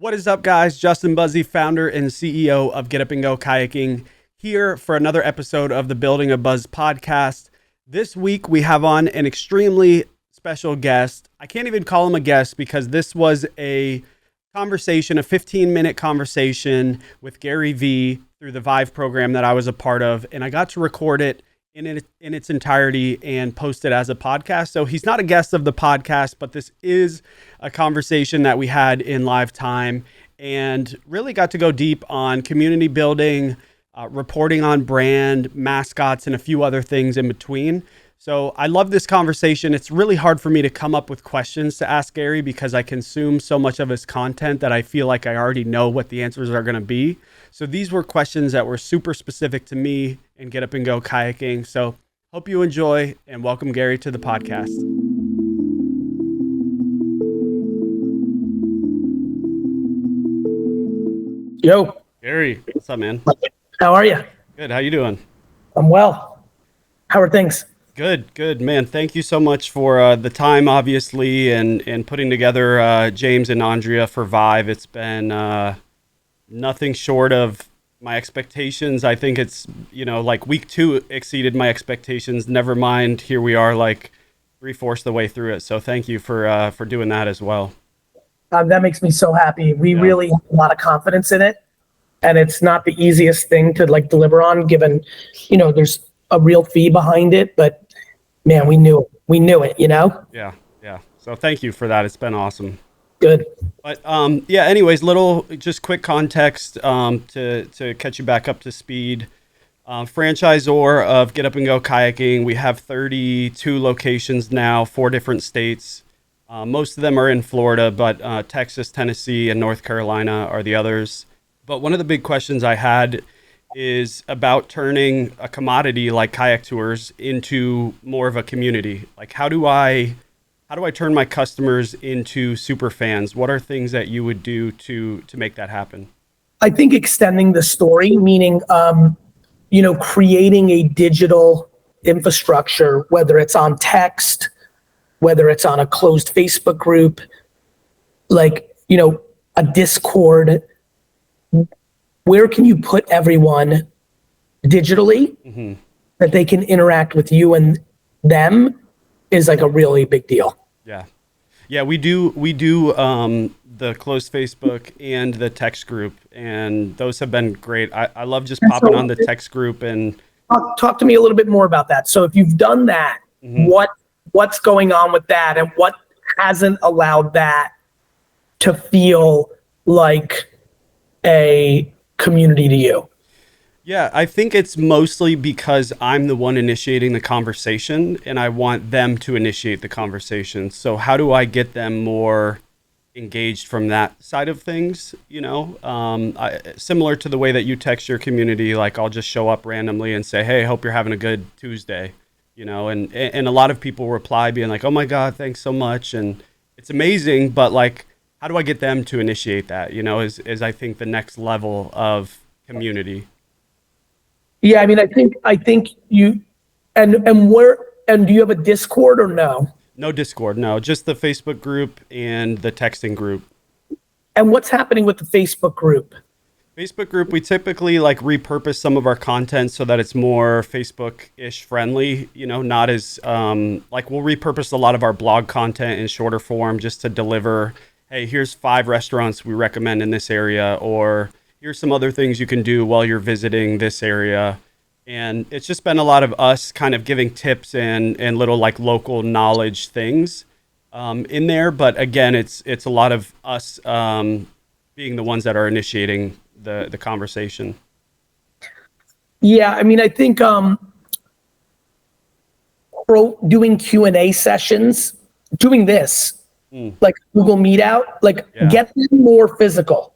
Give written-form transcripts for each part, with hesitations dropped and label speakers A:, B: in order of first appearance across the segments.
A: What is up, guys? Justin Buzzi, founder and CEO of Up And Go Kayaking, here for another episode of the Building a Buzz podcast. This week, we have on an extremely special guest. I can't even call him a guest because this was a conversation, a 15-minute conversation with GaryVee through the Vyve program that I was a part of, and I got to record it in its entirety and post it as a podcast. So he's not a guest of the podcast, but this is a conversation that we had in live time and really got to go deep on community building, reporting on brand, mascots, and a few other things in between. So I love this conversation. It's really hard for me to come up with questions to ask Gary because I consume so much of his content that I feel like I already know what the answers are going to be. So these were questions that were super specific to me and Up And Go Kayaking. So hope you enjoy and welcome Gary to the podcast.
B: Yo.
A: Gary, what's up, man?
B: How are you?
A: Good. How you doing?
B: I'm well. How are things?
A: Good, man. Thank you so much for the time, obviously, and putting together James and Andrea for Vyve. It's been nothing short of my expectations. I think it's, like week 2 exceeded my expectations. Never mind, here we are like 3/4 the way through it. So thank you for doing that as well.
B: That makes me so happy. We really have a lot of confidence in it, and it's not the easiest thing to deliver on, given, there's a real fee behind it, but man, we knew it,
A: Yeah. So thank you for that. It's been awesome.
B: Good.
A: But anyways, just quick context to catch you back up to speed. Franchisor of Up And Go Kayaking. We have 32 locations now, 4 different states. Most of them are in Florida, but Texas, Tennessee, and North Carolina are the others. But one of the big questions I had is about turning a commodity like kayak tours into more of a community. Like, how do I turn my customers into superfans? What are things that you would do to make that happen?
B: I think extending the story, meaning, creating a digital infrastructure, whether it's on text, whether it's on a closed Facebook group, a Discord. Where can you put everyone digitally that they can interact with you and them is like a really big deal.
A: Yeah, we do the closed Facebook and the text group, and those have been great. I love just popping on the text group and
B: talk to me a little bit more about that. So if you've done that, what's going on with that, and what hasn't allowed that to feel like a community to you?
A: Yeah, I think it's mostly because I'm the one initiating the conversation and I want them to initiate the conversation. So how do I get them more engaged from that side of things? Similar to the way that you text your community, like I'll just show up randomly and say, hey, hope you're having a good Tuesday, and a lot of people reply being like, oh my God, thanks so much. And it's amazing, but like, how do I get them to initiate that, is I think the next level of community.
B: Yeah, I mean, I think you, and do you have a Discord or no?
A: No Discord, no, just the Facebook group and the texting group.
B: And what's happening with the Facebook group?
A: Facebook group, we typically repurpose some of our content so that it's more Facebook-ish friendly, not as, we'll repurpose a lot of our blog content in shorter form just to deliver, hey, here's 5 restaurants we recommend in this area, or here's some other things you can do while you're visiting this area. And it's just been a lot of us kind of giving tips and little local knowledge things in there. But again, it's a lot of us being the ones that are initiating the conversation.
B: Yeah, I mean, I think doing Q&A sessions, doing this, like Google Meet out, get them more physical.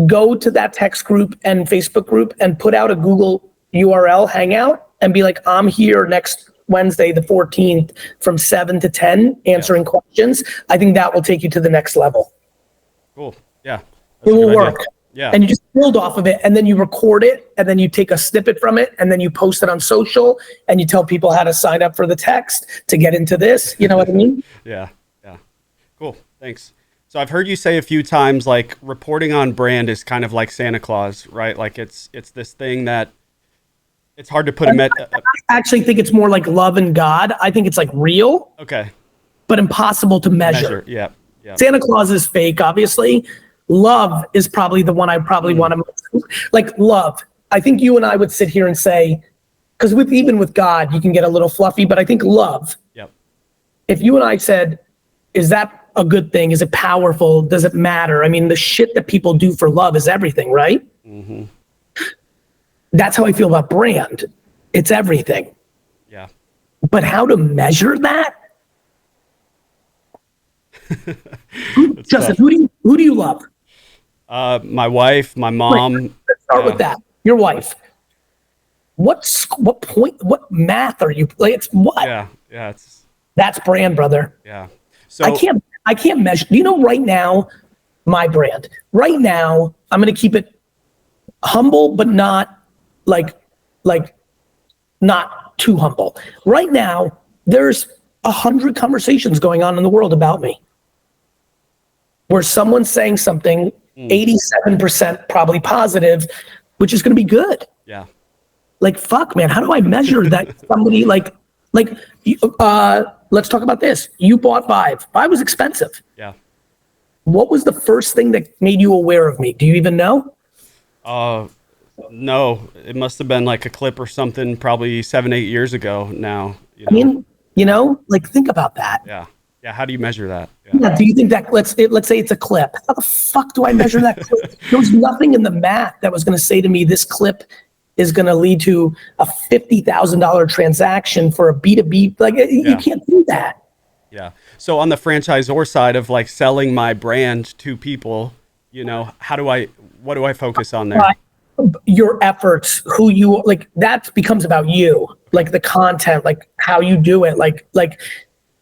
B: Go to that text group and Facebook group and put out a Google URL hangout and be like, I'm here next Wednesday, the 14th from 7 to 10 answering questions. I think that will take you to the next level.
A: Cool. Yeah.
B: It will work.
A: Yeah.
B: And you just build off of it, and then you record it, and then you take a snippet from it, and then you post it on social, and you tell people how to sign up for the text to get into this. You know what I mean?
A: Yeah. Cool. Thanks. So I've heard you say a few times, like reporting on brand is kind of like Santa Claus, right? Like it's this thing that it's hard to put
B: I actually think it's more like love and God. I think it's like real,
A: okay,
B: but impossible to measure.
A: Yeah. Yeah.
B: Santa Claus is fake, obviously. Love is probably the one I probably want to, like love. I think you and I would sit here and say, because even with God, you can get a little fluffy, but I think love.
A: Yep.
B: If you and I said, is that a good thing? Is it powerful? Does it matter? I mean, the shit that people do for love is everything, right?
A: Mm-hmm.
B: That's how I feel about brand. It's everything.
A: Yeah.
B: But how to measure that? Justin, who do you love?
A: My wife, my mom.
B: Let's start with that. Your wife. What math are you? Like, it's what?
A: Yeah.
B: That's brand, brother.
A: Yeah. So
B: I can't measure. You know, right now, my brand. Right now, I'm going to keep it humble, but not like not too humble. Right now, there's 100 conversations going on in the world about me, where someone's saying something 87% probably positive, which is going to be good.
A: Yeah.
B: Like, fuck, man, how do I measure that somebody let's talk about this. You bought Vyve. Vyve was expensive.
A: Yeah.
B: What was the first thing that made you aware of me? Do you even know?
A: No, it must have been like a clip or something probably 7-8 years ago now.
B: I mean, like think about that.
A: Yeah. Yeah. How do you measure that?
B: Yeah. Do you think that let's say it's a clip? How the fuck do I measure that clip? There was nothing in the math that was going to say to me this clip is going to lead to a $50,000 transaction for a B2B. Like you can't do that.
A: Yeah. So on the franchisor side of like selling my brand to people, what do I focus on there?
B: Your efforts, who you like, that becomes about you, like the content, like how you do it. Like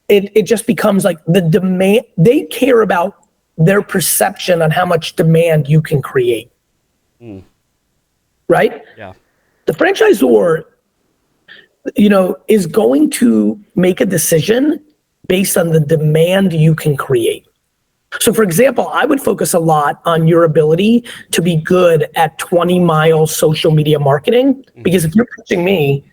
B: it just becomes like the demand. They care about their perception on how much demand you can create. Right?
A: Yeah.
B: The franchisor, is going to make a decision based on the demand you can create. So for example, I would focus a lot on your ability to be good at 20-mile social media marketing, because if you're pitching me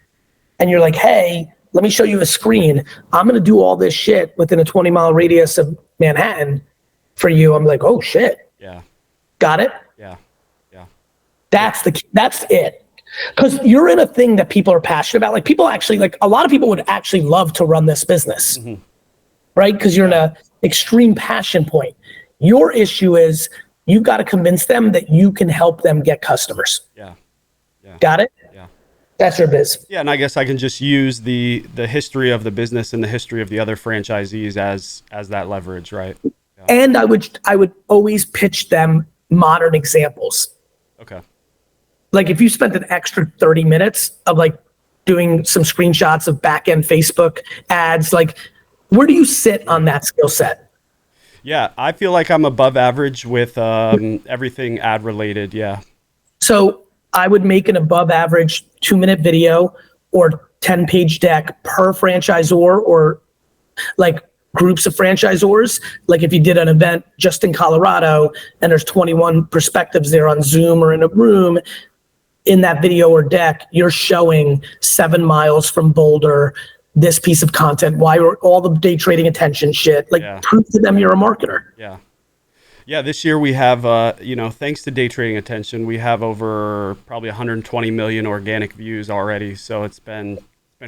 B: and you're like, hey, let me show you a screen, I'm going to do all this shit within a 20-mile radius of Manhattan for you. I'm like, oh shit.
A: Yeah.
B: Got it?
A: Yeah.
B: That's it. Because you're in a thing that people are passionate about. Like people actually, like a lot of people would actually love to run this business, right? Because you're in a extreme passion point. Your issue is you've got to convince them that you can help them get customers.
A: Yeah.
B: Got it?
A: Yeah.
B: That's your biz.
A: Yeah, and I guess I can just use the history of the business and the history of the other franchisees as that leverage, right? Yeah.
B: And I would always pitch them modern examples.
A: Okay.
B: Like if you spent an extra 30 minutes of like doing some screenshots of back-end Facebook ads, like where do you sit on that skill set?
A: Yeah, I feel like I'm above average with everything ad related. Yeah.
B: So I would make an above average 2-minute video or 10-page deck per franchisor, or like groups of franchisors. Like if you did an event just in Colorado and there's 21 perspectives there on Zoom or in a room, in that video or deck, you're showing 7 miles from Boulder, this piece of content, why are all the day trading attention shit, like prove to them you're a marketer.
A: Yeah, this year we have, thanks to day trading attention, we have over probably 120 million organic views already. So it's been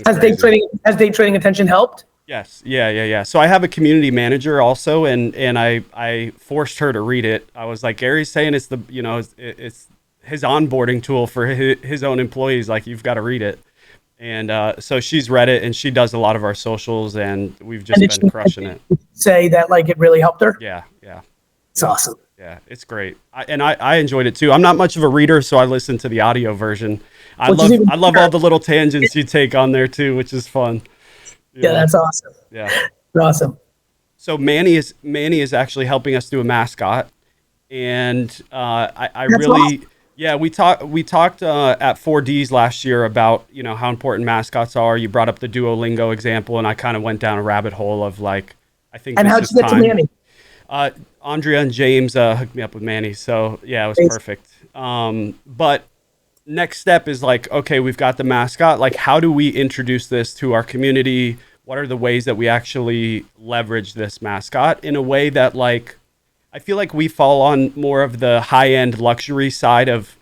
B: has day trading attention helped?
A: Yes. Yeah. So I have a community manager also, and I forced her to read it. I was like, Gary's saying it's it's his onboarding tool for his own employees. Like, you've got to read it. And so she's read it, and she does a lot of our socials, and we've just been crushing it.
B: Say that like it really helped her?
A: Yeah.
B: It's awesome.
A: Yeah, it's great. I enjoyed it too. I'm not much of a reader, so I listen to the audio version. I love all the little tangents you take on there too, which is fun.
B: Yeah, that's awesome.
A: Yeah.
B: That's awesome.
A: So Manny is actually helping us do a mascot. And
B: Awesome.
A: Yeah, we talked at 4Ds last year about, how important mascots are. You brought up the Duolingo example, and I kind of went down a rabbit hole of like, I think.
B: And how'd you get to Manny?
A: Andrea and James hooked me up with Manny. So yeah, it was perfect. But next step is like, okay, we've got the mascot. Like, how do we introduce this to our community? What are the ways that we actually leverage this mascot in a way that, like, I feel like we fall on more of the high-end luxury side of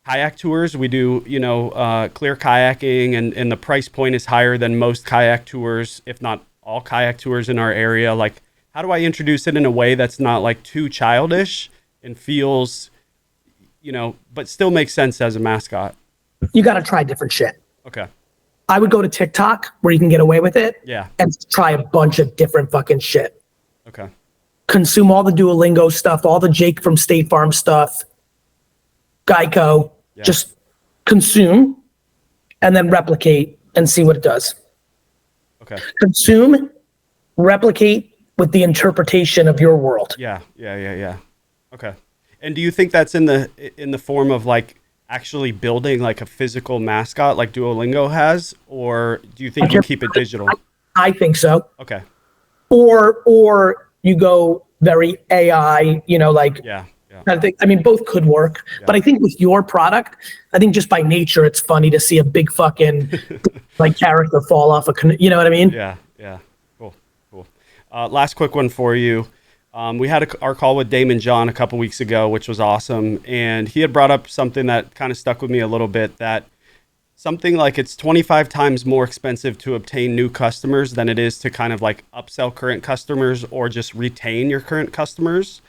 A: kayak tours. We do, clear kayaking, and the price point is higher than most kayak tours, if not all kayak tours in our area. Like, how do I introduce it in a way that's not like too childish and feels, but still makes sense as a mascot?
B: You got to try different shit.
A: Okay.
B: I would go to TikTok where you can get away with it.
A: Yeah.
B: And try a bunch of different fucking shit.
A: Okay.
B: Consume all the Duolingo stuff, all the Jake from State Farm stuff, Geico. Yeah. Just consume and then replicate and see what it does.
A: Okay.
B: Consume, replicate with the interpretation of your world.
A: Yeah. Okay. And do you think that's in the form of like actually building like a physical mascot like Duolingo has, or do you think you keep it digital?
B: I think so.
A: Okay.
B: Or you go very AI, yeah. I mean, both could work, but I think with your product, I think just by nature, it's funny to see a big fucking like character fall off a canoe. You know what I mean?
A: Yeah. Cool. Last quick one for you. We had our call with Damon John a couple weeks ago, which was awesome. And he had brought up something that kind of stuck with me a little bit, that something like it's 25 times more expensive to obtain new customers than it is to kind of like upsell current customers or just retain your current customers.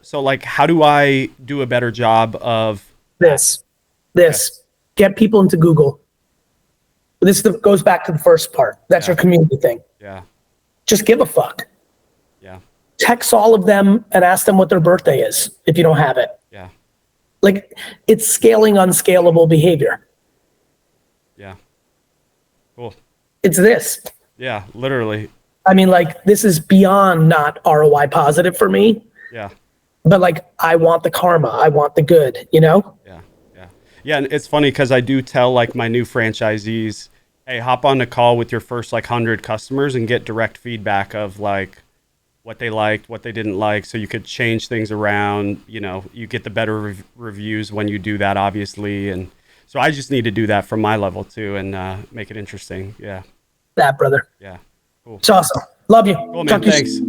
A: So like, how do I do a better job of
B: this? Get people into Google. This goes back to the first part. That's your community thing.
A: Yeah.
B: Just give a fuck.
A: Yeah.
B: Text all of them and ask them what their birthday is if you don't have it.
A: Yeah.
B: Like, it's scaling unscalable behavior.
A: Yeah. Cool.
B: It's this.
A: Yeah, literally.
B: I mean, like, this is beyond not ROI positive for me.
A: Yeah.
B: But like, I want the karma. I want the good,
A: Yeah. And it's funny because I do tell like my new franchisees, hey, hop on the call with your first like 100 customers and get direct feedback of like what they liked, what they didn't like. So you could change things around, you get the better reviews when you do that, obviously. And so I just need to do that from my level too, and make it interesting. Yeah.
B: That, brother.
A: Yeah. Cool.
B: It's awesome. Love you.
A: Cool, man. Thanks.